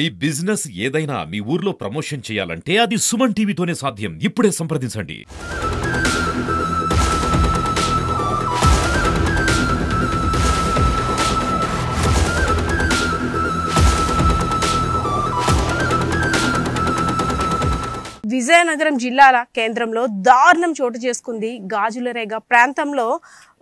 ఈ బిజినెస్ ఏదైనా మీ ఊర్లో ప్రమోషన్ చేయాలంటే అది సుమన్ టీవీతోనే సాధ్యం. ఇప్పుడే సంప్రదించండి. విజయనగరం జిల్లాల కేంద్రంలో దారుణం చోటు చేసుకుంది. గాజులరేగ ప్రాంతంలో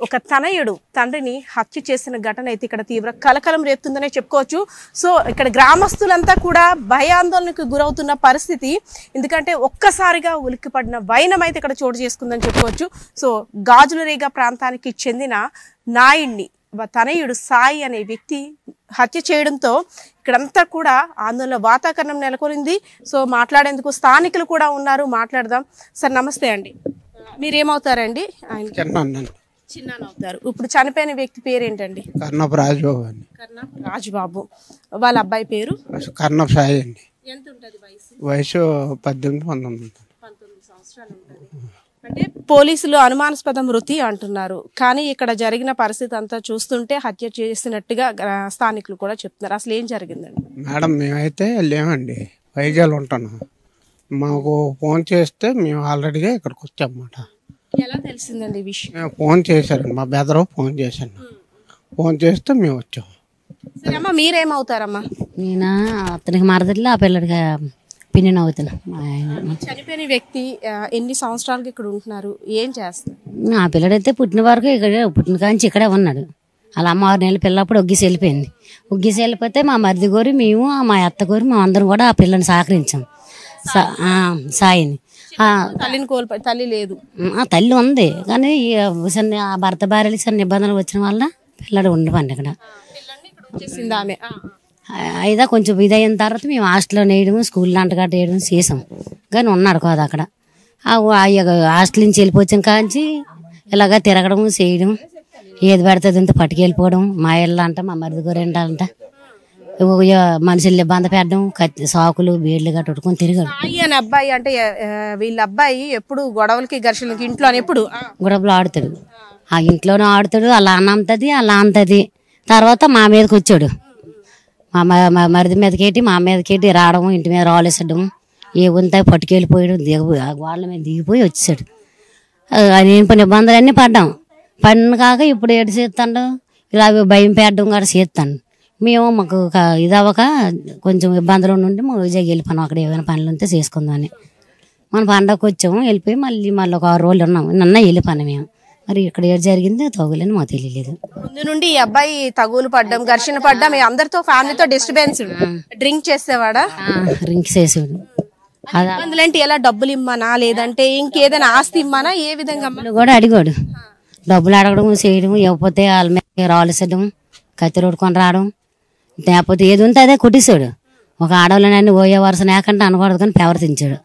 ఒక తనయుడు తండ్రిని హత్య చేసిన ఘటన అయితే ఇక్కడ తీవ్ర కలకలం రేపుతుందనే చెప్పుకోవచ్చు. సో ఇక్కడ గ్రామస్తులంతా కూడా భయాందోళనకు గురవుతున్న పరిస్థితి. ఎందుకంటే ఒక్కసారిగా ఉలిక్కిపడిన వైనం అయితే ఇక్కడ చోటు చేసుకుందని చెప్పుకోవచ్చు. సో గాజులరేగ ప్రాంతానికి చెందిన నాయుడిని తనయుడు సాయి అనే వ్యక్తి హత్య చేయడంతో ఇక్కడంతా కూడా ఆందోళన వాతావరణం నెలకొనింది. సో మాట్లాడేందుకు స్థానికులు కూడా ఉన్నారు, మాట్లాడదాం. సార్ నమస్తే అండి, మీరేమవుతారండి? ఆయన చిన్నాన్న అవుతారు. ఇప్పుడు చనిపోయిన వ్యక్తి పేరేంటండి? కర్ణపు రాజుబాబు అండి. కర్ణపు రాజుబాబు. వాళ్ళ అబ్బాయి పేరు కర్ణపు సాయి అండి. ఎంత ఉంటుంది వయసు? వయసు 18-19 సంవత్సరాలు ఉంటుంది. అంటే పోలీసులు అనుమానాస్పద మృతి అంటున్నారు, కానీ ఇక్కడ జరిగిన పరిస్థితి అంతా చూస్తుంటే హత్య చేసినట్టుగా స్థానికులు కూడా చెప్తున్నారు. అసలు ఏం జరిగిందండి? మేడం మేమైతే లేమండి, వైజాగ్లో ఉంటున్నాం. మాకు ఫోన్ చేస్తే మేము ఆల్రెడీగా ఇక్కడికి వచ్చామన్నమాట. ఎలా తెలిసిందండి ఈ విషయం? మేము ఫోన్ చేశారండి, మా బెదరు ఫోన్ చేశాను. ఫోన్ చేస్తే మేము వచ్చాము. సరే అమ్మా, మీరేమవుతారమ్మా? నేను అతనికి మరదల్లో ఆ పిల్లడికి పిన్ని అవుతున్నా. చనిపోయిన వ్యక్తి ఎన్ని సంవత్సరాలకి ఇక్కడ ఉంటున్నారు, ఏం చేస్తారు? ఆ పిల్లడైతే పుట్టిన వరకు ఇక్కడ పుట్టిన కాంచి ఇక్కడే ఉన్నాడు. అలా అమ్మ 6 నెలల పిల్లప్పుడు ఒగ్గిసి వెళ్ళిపోయింది. ఒగ్గిసి వెళ్ళిపోతే మా మరిది గోరి మేము మా అత్త గోరి మా అందరం కూడా ఆ పిల్లని సహకరించాం. సాయిని. తల్లిని కోల్పోయి తల్లి లేదు, తల్లి ఉంది, కానీ ఆ భర్త భార్యలు చిన్న ఇబ్బందులు వచ్చిన వల్ల పిల్లడు ఉండిపోండి ఇక్కడ. ఆమె అయిదా కొంచెం ఇదైన తర్వాత మేము హాస్టల్లో వేయడం, స్కూల్లో అంటగట్ట వేయడం చేసాం, కానీ ఉన్నాడు కాదు అక్కడ. హాస్టల్ నుంచి వెళ్ళిపోయాం కాంచి ఇలాగ తిరగడం చేయడం, ఏది పడుతుంది అంత పట్టుకెళ్ళిపోవడం. మా ఇళ్ళ అంట మా మరిది గోరు ఏంటంట మనుషులు ఇబ్బంది పెట్టడం, సాకులు బేడ్లు కట్టుకొని తిరిగాడు. సాయి అనే అబ్బాయి అంటే వీళ్ళ అబ్బాయి ఎప్పుడు గొడవలకి ఘర్షణలకి ఇంట్లో ఎప్పుడు గొడవలు ఆడుతాడు. ఆ ఇంట్లోనే ఆడుతాడు, అలా అన్నంతది అలా అంతది. తర్వాత మా మీదకి వచ్చాడు, మా మరిది మీదకేటి మా మీదకేటి రావడం, ఇంటి మీద రాలేసడం, ఏ ఉంటాయి పట్టుకెళ్ళిపోయాడు. గోడల మీద దిగిపోయి వచ్చేసాడు. నేను కొన్ని ఇబ్బందులన్నీ పడిన కాక ఇప్పుడు ఏడు చేస్తాడు, ఇలా భయం పెట్టడం కూడా చేస్తాను. మేము మాకు ఇది అవ్వక కొంచెం ఇబ్బందులు ఉండి మా విజయ్ వెళ్ళిపోయాం. అక్కడ ఏమైనా పనులు ఉంటే చేసుకుందామని మన పండగకి వచ్చాము. వెళ్ళిపోయి మళ్ళీ ఒక 6 రోజులు ఉన్నాము. నిన్న వెళ్ళిపోయాను మేము. మరి ఇక్కడ ఏడు జరిగింది తగులని మాకు తెలియలేదు. ముందు నుండి ఈ అబ్బాయి తగులు పడ్డం, ఘర్షణ పడ్డం, అందరితో ఫ్యామిలీతో డిస్టర్బెన్స్. డ్రింక్ చేసేవాడా? డ్రింక్ చేసేవాడు. ఇబ్బందులేంటి? ఎలా డబ్బులు ఇమ్మనా లేదంటే ఇంకేదైనా ఆస్తి ఇమ్మనా, ఏ విధంగా కూడా అడిగాడు. డబ్బులు అడగడం చేయడం, ఇవ్వకపోతే వాళ్ళ మీద రాలేసడం, కత్తి రోడ్కొని రావడం, లేకపోతే ఏది ఉంటే అదే కొట్టేశాడు. ఒక ఆడవాళ్ళని ఓయే వరుస లేకంటే అనకూడదు కానీ ప్రవర్తించాడు.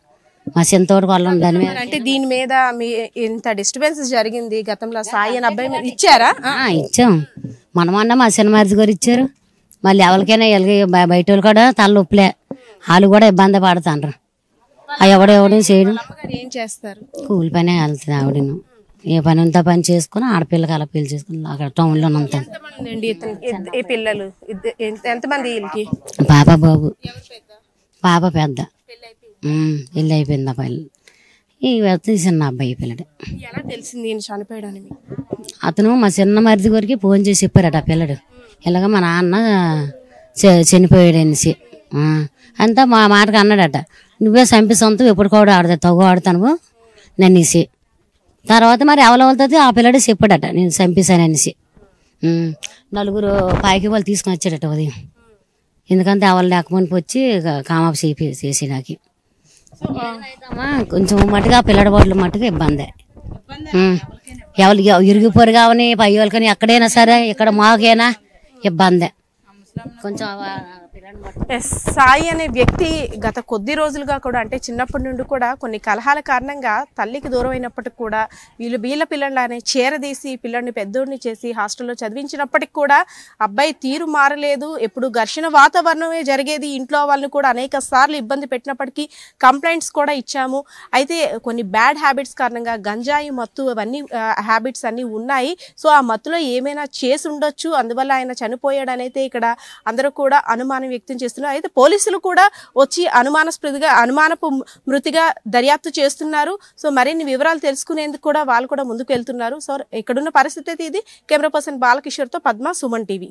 మా చింతోడు వాళ్ళు దాని మీద. అంటే దీని మీద మీ ఇంత డిస్టర్బెన్స్ జరిగింది గతంలో సాయి అని అబ్బాయి మీద ఇచ్చారా? ఇచ్చాం. మనమన్నా మా చిన్న మరిది గారు ఇచ్చారు. మళ్ళీ ఎవరికైనా బయట వాళ్ళు కూడా తల నొప్పులే, వాళ్ళు కూడా ఇబ్బంది పడుతుండ్రు. ఎవడెవడం చేయడం. ఏం చేస్తారు? కూలి పనే వెళ్తుంది ఆవిడను. ఏ పని ఉంటే పని చేసుకుని ఆడపిల్లకి అలా పెళ్లి చేసుకుని అక్కడ టౌన్లో ఉంటాను. పిల్లలు ఎంతమంది? పాప బాబు. పాప పెద్ద ఇల్లు అయిపోయింది. ఆ పల్లె ఈ చిన్న అబ్బాయి పిల్లడు. ఎలా తెలిసింది చనిపోయాడని? అతను మా చిన్న మరిది గారికి ఫోన్ చేసి చెప్పారట ఆ పిల్లడు, ఇలాగ మా నాన్న చనిపోయాడు అనేసి. అంతా మా మాటకు అన్నాడట, నువ్వే చంపిస్తావు ఎప్పుడు కూడా ఆడుతా తగు ఆడుతాను నన్నేసి. తర్వాత మరి ఎవరెళ్తుంది ఆ పిల్లడే చెప్పాడట నేను చంపేశాననేసి. 4 పాయికి వాళ్ళు తీసుకొని వచ్చాడట ఉదయం. ఎందుకంటే ఎవరు లేకపోతే వచ్చి కామాపు చేసి నాకు కొంచెం మట్టుగా పిల్లడి బాటలు మట్టుగా ఇబ్బంది. ఎవరికి ఇరిగిపోరు కావని పై వాళ్ళకని ఎక్కడైనా సరే, ఇక్కడ మాకైనా ఇబ్బంది కొంచెం. సాయి అనే వ్యక్తి గత కొద్ది రోజులుగా కూడా, అంటే చిన్నప్పటి నుండి కూడా కొన్ని కలహాల కారణంగా తల్లికి దూరం అయినప్పటికి కూడా వీళ్ళ పిల్లలని చేరదీసి పిల్లల్ని పెద్దోడిని చేసి హాస్టల్లో చదివించినప్పటికి కూడా అబ్బాయి తీరు మారలేదు. ఎప్పుడు ఘర్షణ వాతావరణమే జరిగేది. ఇంట్లో వాళ్ళని కూడా అనేక సార్లు ఇబ్బంది పెట్టినప్పటికీ కంప్లైంట్స్ కూడా ఇచ్చాము. అయితే కొన్ని బ్యాడ్ హ్యాబిట్స్ కారణంగా గంజాయి మత్తు అవన్నీ హ్యాబిట్స్ అన్నీ ఉన్నాయి. సో ఆ మత్తులో ఏమైనా చేసి ఉండొచ్చు, అందువల్ల ఆయన చనిపోయాడనైతే ఇక్కడ అందరూ కూడా అనుమానం అనుమానం వ్యక్తం చేస్తున్నారు. అయితే పోలీసులు కూడా వచ్చి అనుమానపు మృతిగా దర్యాప్తు చేస్తున్నారు. సో మరిన్ని వివరాలు తెలుసుకునేందుకు కూడా వాళ్ళు కూడా ముందుకు వెళ్తున్నారు. సో ఇక్కడున్న పరిస్థితి అయితే ఇది. కెమెరా పర్సన్ బాలకిషోర్తో పద్మ, సుమన్ టీవీ.